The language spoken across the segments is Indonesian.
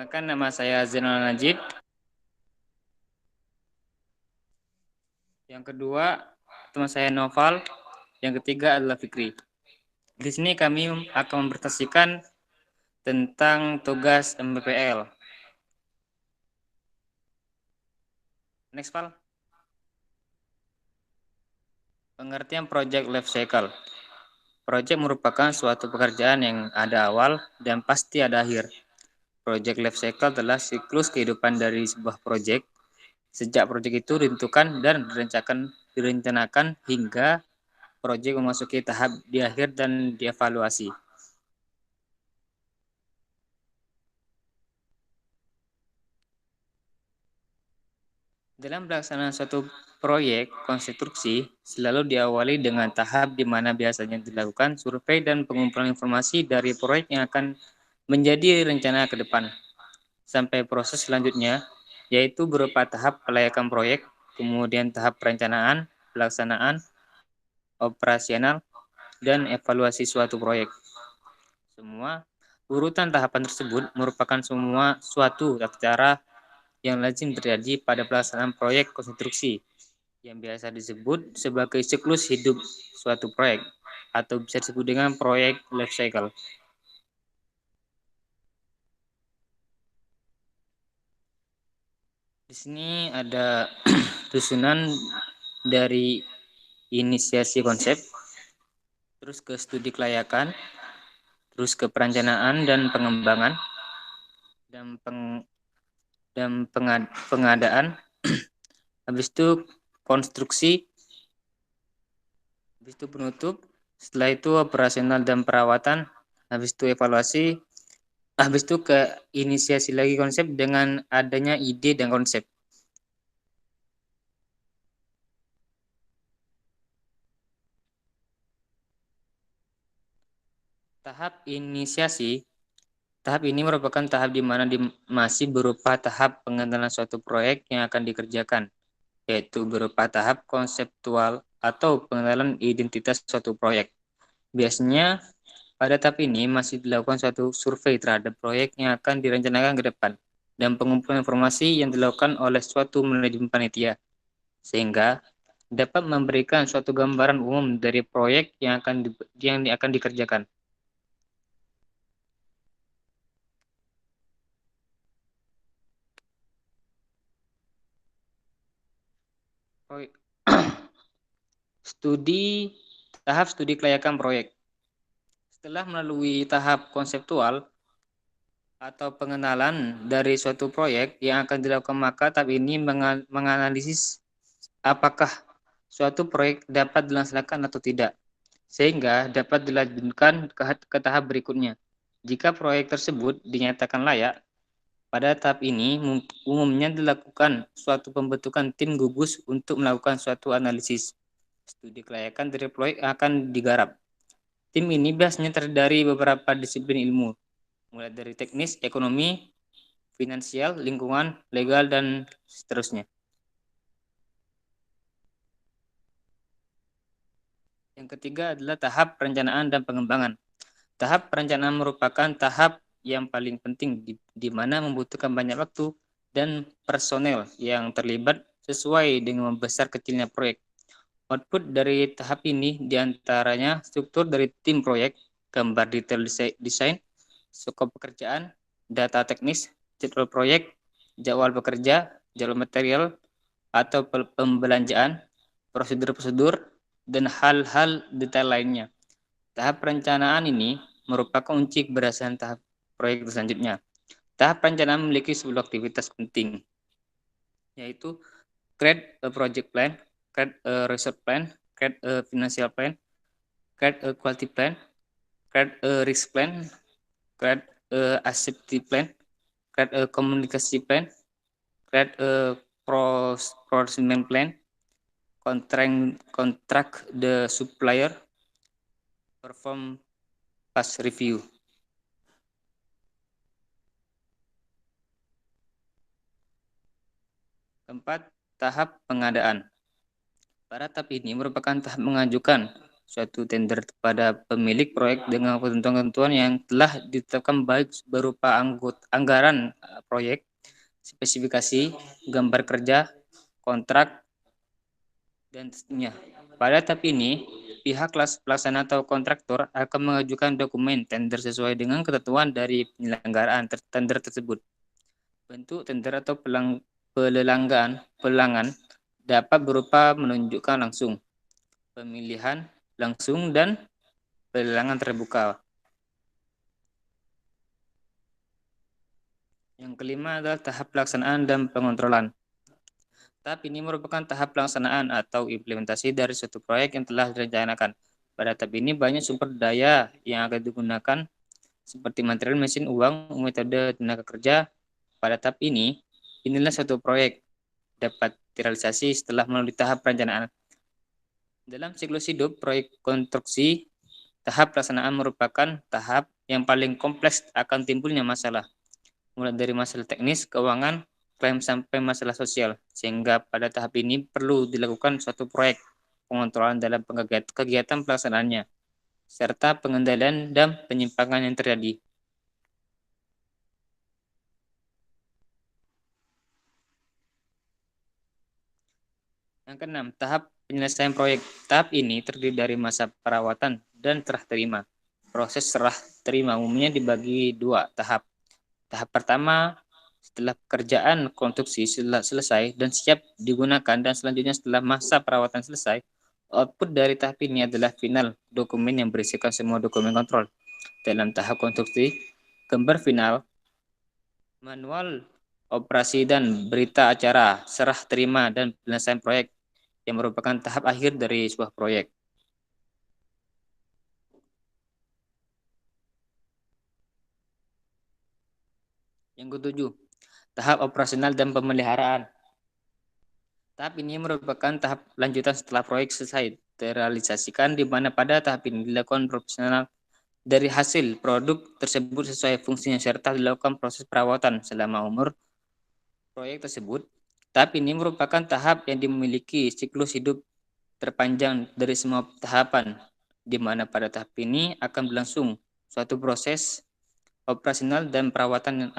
Perkenalkan, nama saya Zainal Najib. Yang kedua, teman saya Noval. Yang ketiga adalah Fikri. Di sini kami akan mempresentasikan tentang tugas MBPL. Next, Val. Pengertian Project Life Cycle. Project merupakan suatu pekerjaan yang ada awal dan pasti ada akhir. Project Life Cycle adalah siklus kehidupan dari sebuah project. Sejak project itu ditentukan dan direncanakan hingga project memasuki tahap di akhir dan dievaluasi. Dalam pelaksanaan suatu proyek konstruksi selalu diawali dengan tahap di mana biasanya dilakukan survei dan pengumpulan informasi dari proyek yang akan menjadi rencana ke depan. Sampai proses selanjutnya, yaitu berupa tahap kelayakan proyek, kemudian tahap perencanaan, pelaksanaan, operasional, dan evaluasi suatu proyek. Semua urutan tahapan tersebut merupakan semua suatu cara yang lazim terjadi pada pelaksanaan proyek konstruksi yang biasa disebut sebagai siklus hidup suatu proyek atau bisa disebut dengan proyek life cycle. Di sini ada susunan dari inisiasi konsep, terus ke studi kelayakan, terus ke perencanaan dan pengembangan, dan pengadaan, habis itu konstruksi, habis itu penutup, setelah itu operasional dan perawatan, habis itu evaluasi, habis itu ke inisiasi lagi konsep dengan adanya ide dan konsep. Tahap inisiasi, tahap ini merupakan tahap di mana masih berupa tahap pengenalan suatu proyek yang akan dikerjakan, yaitu berupa tahap konseptual atau pengenalan identitas suatu proyek. Biasanya pada tahap ini masih dilakukan suatu survei terhadap proyek yang akan direncanakan ke depan dan pengumpulan informasi yang dilakukan oleh suatu manajemen panitia, sehingga dapat memberikan suatu gambaran umum dari proyek yang akan dikerjakan. Tahap studi kelayakan proyek. Setelah melalui tahap konseptual atau pengenalan dari suatu proyek yang akan dilakukan, maka tahap ini menganalisis apakah suatu proyek dapat dilaksanakan atau tidak, sehingga dapat dilanjutkan ke tahap berikutnya. Jika proyek tersebut dinyatakan layak, pada tahap ini umumnya dilakukan suatu pembentukan tim gugus untuk melakukan suatu analisis. Studi kelayakan dari proyek akan digarap. Tim ini biasanya terdiri dari beberapa disiplin ilmu, mulai dari teknis, ekonomi, finansial, lingkungan, legal, dan seterusnya. Yang ketiga adalah tahap perencanaan dan pengembangan. Tahap perencanaan merupakan tahap yang paling penting di mana membutuhkan banyak waktu dan personel yang terlibat sesuai dengan besar kecilnya proyek. Output dari tahap ini diantaranya struktur dari tim proyek, gambar detail desain, skop pekerjaan, data teknis, jadwal proyek, jadwal pekerja, jadwal material, atau pembelanjaan, prosedur-prosedur, dan hal-hal detail lainnya. Tahap perencanaan ini merupakan kunci keberhasilan tahap proyek selanjutnya. Tahap perencanaan memiliki 10 aktivitas penting, yaitu create a project plan, create a resource plan, create a financial plan, create a quality plan, create a risk plan, create a safety plan, create a communication plan, create a procurement plan, contract the supplier, perform past review. Keempat, tahap pengadaan. Pada tahap ini merupakan tahap mengajukan suatu tender kepada pemilik proyek dengan ketentuan-ketentuan yang telah ditetapkan baik berupa anggaran proyek, spesifikasi, gambar kerja, kontrak, dan seterusnya. Pada tahap ini, pihak pelaksana atau kontraktor akan mengajukan dokumen tender sesuai dengan ketentuan dari penyelenggaraan tender tersebut. Bentuk tender atau pelangan dapat berupa menunjukkan langsung, pemilihan langsung, dan pelelangan terbuka. Yang kelima adalah tahap pelaksanaan dan pengontrolan. Tahap ini merupakan tahap pelaksanaan atau implementasi dari suatu proyek yang telah direncanakan. Pada tahap ini banyak sumber daya yang akan digunakan seperti material, mesin, uang, metode, tenaga kerja. Pada tahap ini, inilah suatu proyek dapat direalisasi setelah melalui tahap perencanaan. Dalam siklus hidup proyek konstruksi, tahap pelaksanaan merupakan tahap yang paling kompleks akan timbulnya masalah, mulai dari masalah teknis, keuangan, klaim sampai masalah sosial, sehingga pada tahap ini perlu dilakukan suatu proyek pengontrolan dalam kegiatan pelaksanaannya, serta pengendalian dan penyimpangan yang terjadi. Yang keenam, tahap penyelesaian proyek. Tahap ini terdiri dari masa perawatan dan serah terima. Proses serah terima umumnya dibagi dua tahap. Tahap pertama, setelah pekerjaan konstruksi selesai dan siap digunakan, dan selanjutnya setelah masa perawatan selesai, output dari tahap ini adalah final dokumen yang berisikan semua dokumen kontrol. Dalam tahap konstruksi, gambar final, manual operasi, dan berita acara serah terima dan penyelesaian proyek yang merupakan tahap akhir dari sebuah proyek. Yang ketujuh, tahap operasional dan pemeliharaan. Tahap ini merupakan tahap lanjutan setelah proyek selesai terrealisasikan, di mana pada tahap ini dilakukan profesional dari hasil produk tersebut sesuai fungsinya, serta dilakukan proses perawatan selama umur proyek tersebut. Tahap ini merupakan tahap yang dimiliki siklus hidup terpanjang dari semua tahapan, di mana pada tahap ini akan berlangsung suatu proses operasional dan perawatan yang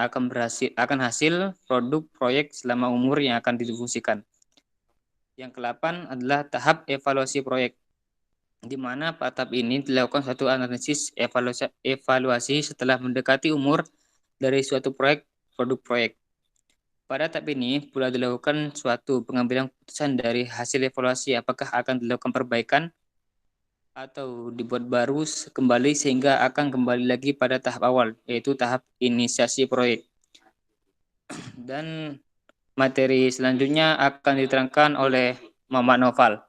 akan hasil produk proyek selama umur yang akan difungsikan. Yang ke-8 adalah tahap evaluasi proyek, di mana pada tahap ini dilakukan suatu analisis evaluasi setelah mendekati umur dari suatu produk proyek. Pada tahap ini pula dilakukan suatu pengambilan keputusan dari hasil evaluasi, apakah akan dilakukan perbaikan atau dibuat baru kembali, sehingga akan kembali lagi pada tahap awal, yaitu tahap inisiasi proyek. Dan materi selanjutnya akan diterangkan oleh Muhammad Noval.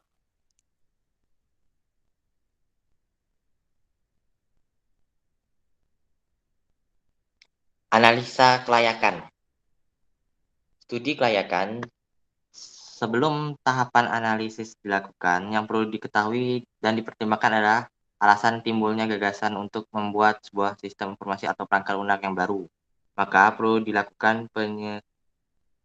Analisa kelayakan. Studi kelayakan. Sebelum tahapan analisis dilakukan, yang perlu diketahui dan dipertimbangkan adalah alasan timbulnya gagasan untuk membuat sebuah sistem informasi atau perangkat lunak yang baru. Maka perlu dilakukan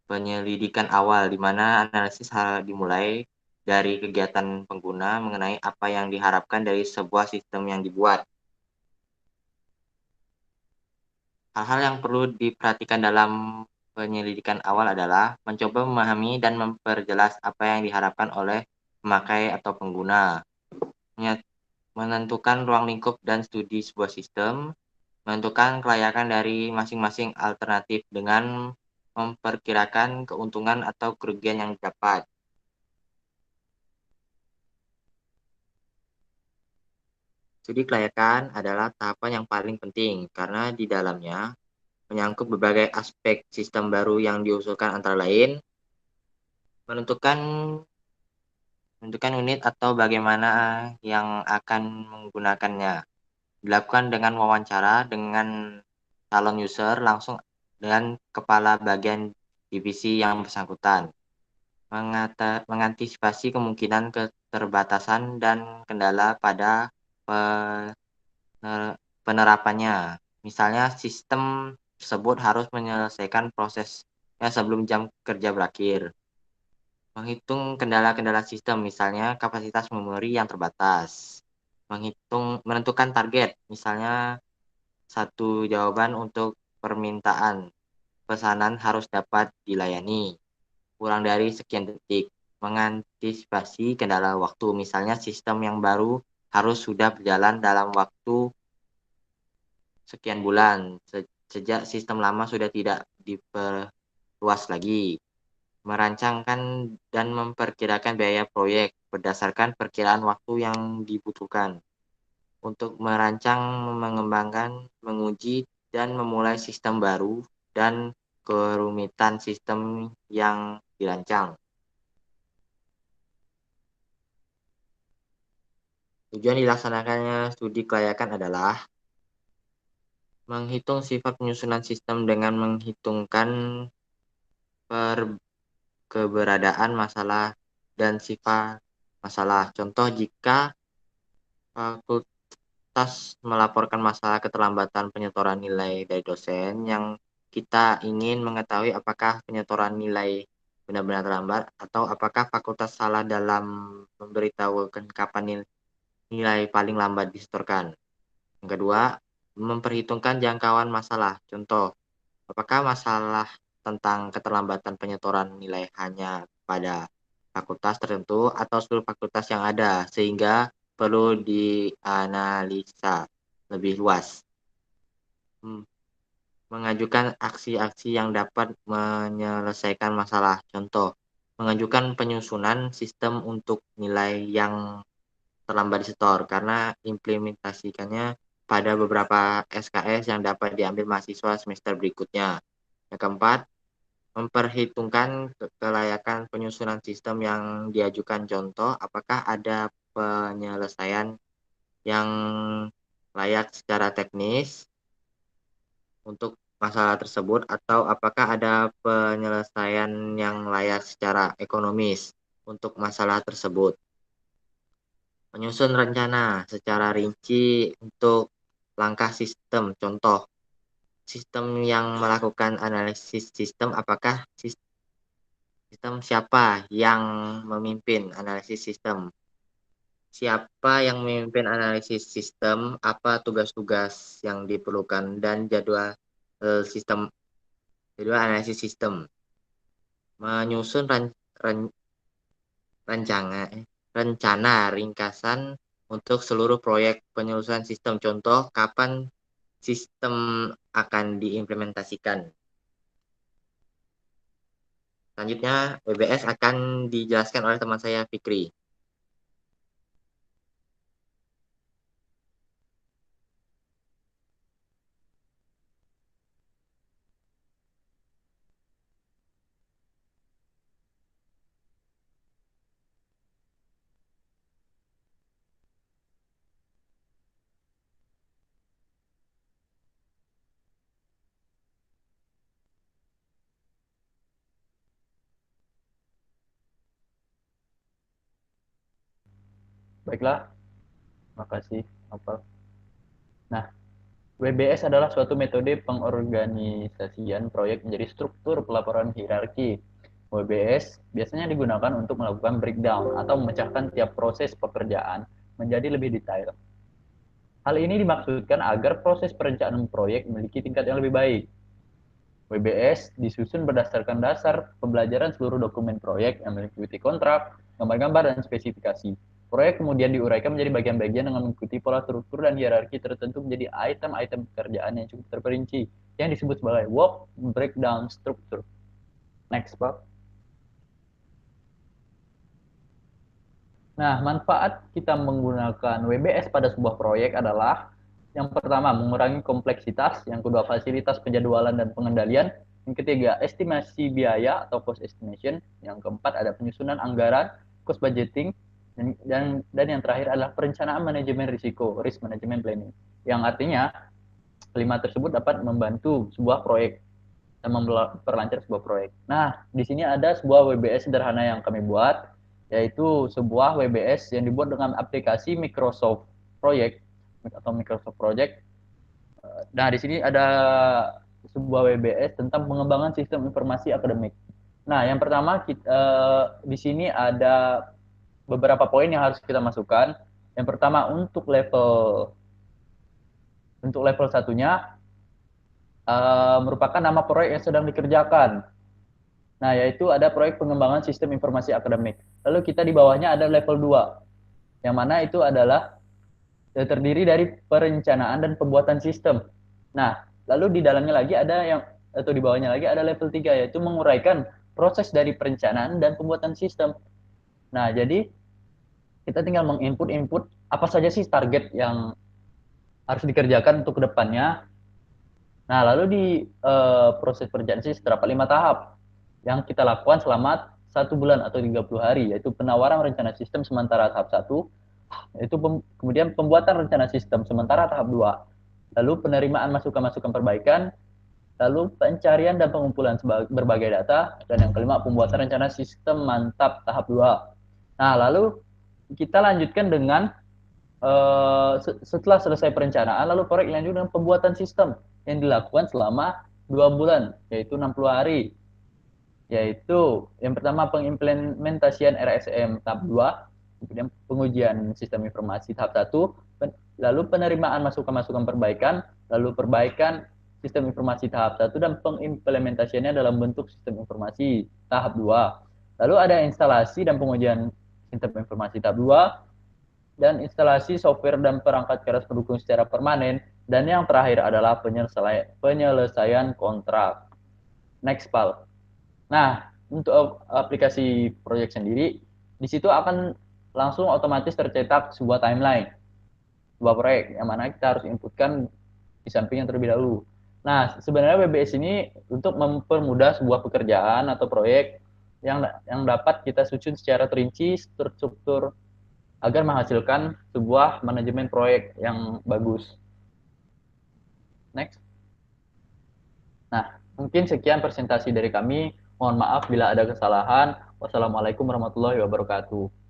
penyelidikan awal, di mana analisis dimulai dari kegiatan pengguna mengenai apa yang diharapkan dari sebuah sistem yang dibuat. Hal-hal yang perlu diperhatikan dalam penyelidikan awal adalah mencoba memahami dan memperjelas apa yang diharapkan oleh pemakai atau pengguna, menentukan ruang lingkup dan studi sebuah sistem, menentukan kelayakan dari masing-masing alternatif dengan memperkirakan keuntungan atau kerugian yang didapat. Studi kelayakan adalah tahapan yang paling penting karena di dalamnya menyangkut berbagai aspek sistem baru yang diusulkan, antara lain menentukan unit atau bagaimana yang akan menggunakannya. Dilakukan dengan wawancara dengan calon user langsung dengan kepala bagian divisi yang bersangkutan. Mengantisipasi kemungkinan keterbatasan dan kendala pada penerapannya. Misalnya sistem tersebut harus menyelesaikan prosesnya sebelum jam kerja berakhir. Menghitung kendala-kendala sistem, misalnya kapasitas memori yang terbatas. menentukan target, misalnya satu jawaban untuk permintaan pesanan harus dapat dilayani kurang dari sekian detik, mengantisipasi kendala waktu, misalnya sistem yang baru harus sudah berjalan dalam waktu sekian bulan, sejak sistem lama sudah tidak diperluas lagi, merancangkan dan memperkirakan biaya proyek berdasarkan perkiraan waktu yang dibutuhkan untuk merancang, mengembangkan, menguji, dan memulai sistem baru dan kerumitan sistem yang dirancang. Tujuan dilaksanakannya studi kelayakan adalah menghitung sifat penyusunan sistem dengan menghitungkan keberadaan masalah dan sifat masalah. Contoh, jika fakultas melaporkan masalah keterlambatan penyetoran nilai dari dosen, yang kita ingin mengetahui apakah penyetoran nilai benar-benar terlambat atau apakah fakultas salah dalam memberitahukan kapan nilai paling lambat disetorkan. Yang kedua, memperhitungkan jangkauan masalah. Contoh, apakah masalah tentang keterlambatan penyetoran nilai hanya pada fakultas tertentu atau seluruh fakultas yang ada, sehingga perlu dianalisa lebih luas. Mengajukan aksi-aksi yang dapat menyelesaikan masalah. Contoh, mengajukan penyusunan sistem untuk nilai yang terlambat disetor karena implementasikannya pada beberapa SKS yang dapat diambil mahasiswa semester berikutnya. Yang keempat, memperhitungkan kelayakan penyusunan sistem yang diajukan. Contoh, apakah ada penyelesaian yang layak secara teknis untuk masalah tersebut atau apakah ada penyelesaian yang layak secara ekonomis untuk masalah tersebut. Menyusun rencana secara rinci untuk langkah sistem. Contoh, sistem yang melakukan analisis sistem, apakah sistem siapa yang memimpin analisis sistem? Siapa yang memimpin analisis sistem, apa tugas-tugas yang diperlukan, dan jadwal analisis sistem. Menyusun rencana ringkasan untuk seluruh proyek penyelesaian sistem. Contoh, kapan sistem akan diimplementasikan. Selanjutnya, WBS akan dijelaskan oleh teman saya, Fikri. Baiklah, makasih. Nah, WBS adalah suatu metode pengorganisasian proyek menjadi struktur pelaporan hierarki. WBS biasanya digunakan untuk melakukan breakdown atau memecahkan tiap proses pekerjaan menjadi lebih detail. Hal ini dimaksudkan agar proses perencanaan proyek memiliki tingkat yang lebih baik. WBS disusun berdasarkan dasar pembelajaran seluruh dokumen proyek yang meliputi kontrak, gambar-gambar, dan spesifikasi. Proyek kemudian diuraikan menjadi bagian-bagian dengan mengikuti pola struktur dan hierarki tertentu menjadi item-item pekerjaan yang cukup terperinci, yang disebut sebagai work breakdown structure. Next, Pak. Nah, manfaat kita menggunakan WBS pada sebuah proyek adalah yang pertama, mengurangi kompleksitas. Yang kedua, fasilitas penjadwalan dan pengendalian. Yang ketiga, estimasi biaya atau cost estimation. Yang keempat, ada penyusunan anggaran, cost budgeting. Dan yang terakhir adalah perencanaan manajemen risiko, risk management planning. Yang artinya, 5 tersebut dapat membantu sebuah proyek dan memperlancar sebuah proyek. Nah, di sini ada sebuah WBS sederhana yang kami buat, yaitu sebuah WBS yang dibuat dengan aplikasi Microsoft Project atau Microsoft Project. Nah, di sini ada sebuah WBS tentang pengembangan sistem informasi akademik. Nah, yang pertama di sini ada beberapa poin yang harus kita masukkan. Yang pertama untuk level satunya merupakan nama proyek yang sedang dikerjakan. Nah, yaitu ada proyek pengembangan sistem informasi akademik. Lalu kita di bawahnya ada level 2, yang mana itu adalah terdiri dari perencanaan dan pembuatan sistem. Nah, lalu di dalamnya lagi ada atau di bawahnya lagi ada level 3, yaitu menguraikan proses dari perencanaan dan pembuatan sistem. Nah, jadi kita tinggal menginput apa saja sih target yang harus dikerjakan untuk kedepannya. Nah, lalu di proses perencanaan sih terdapat 5 tahap yang kita lakukan selama 1 bulan atau 30 hari, yaitu penawaran rencana sistem sementara tahap 1, yaitu kemudian pembuatan rencana sistem sementara tahap 2, lalu penerimaan masukan-masukan perbaikan, lalu pencarian dan pengumpulan berbagai data, dan yang kelima pembuatan rencana sistem mantap tahap 2. Nah, lalu kita lanjutkan dengan setelah selesai perencanaan, lalu proyek lanjut dengan pembuatan sistem yang dilakukan selama 2 bulan, yaitu 60 hari. Yaitu yang pertama pengimplementasian RSM tahap 2, kemudian pengujian sistem informasi tahap 1, lalu penerimaan masukan-masukan perbaikan, lalu perbaikan sistem informasi tahap 1 dan pengimplementasiannya dalam bentuk sistem informasi tahap 2. Lalu ada instalasi dan pengujian sistem informasi tahap 2, dan instalasi software dan perangkat keras pendukung secara permanen, dan yang terakhir adalah penyelesaian kontrak. Next, Pal. Nah, untuk aplikasi proyek sendiri, di situ akan langsung otomatis tercetak sebuah timeline, sebuah proyek, yang mana kita harus inputkan di samping yang terlebih dahulu. Nah, sebenarnya WBS ini untuk mempermudah sebuah pekerjaan atau proyek yang dapat kita susun secara terinci, struktur agar menghasilkan sebuah manajemen proyek yang bagus. Next. Nah, mungkin sekian presentasi dari kami. Mohon maaf bila ada kesalahan. Wassalamualaikum warahmatullahi wabarakatuh.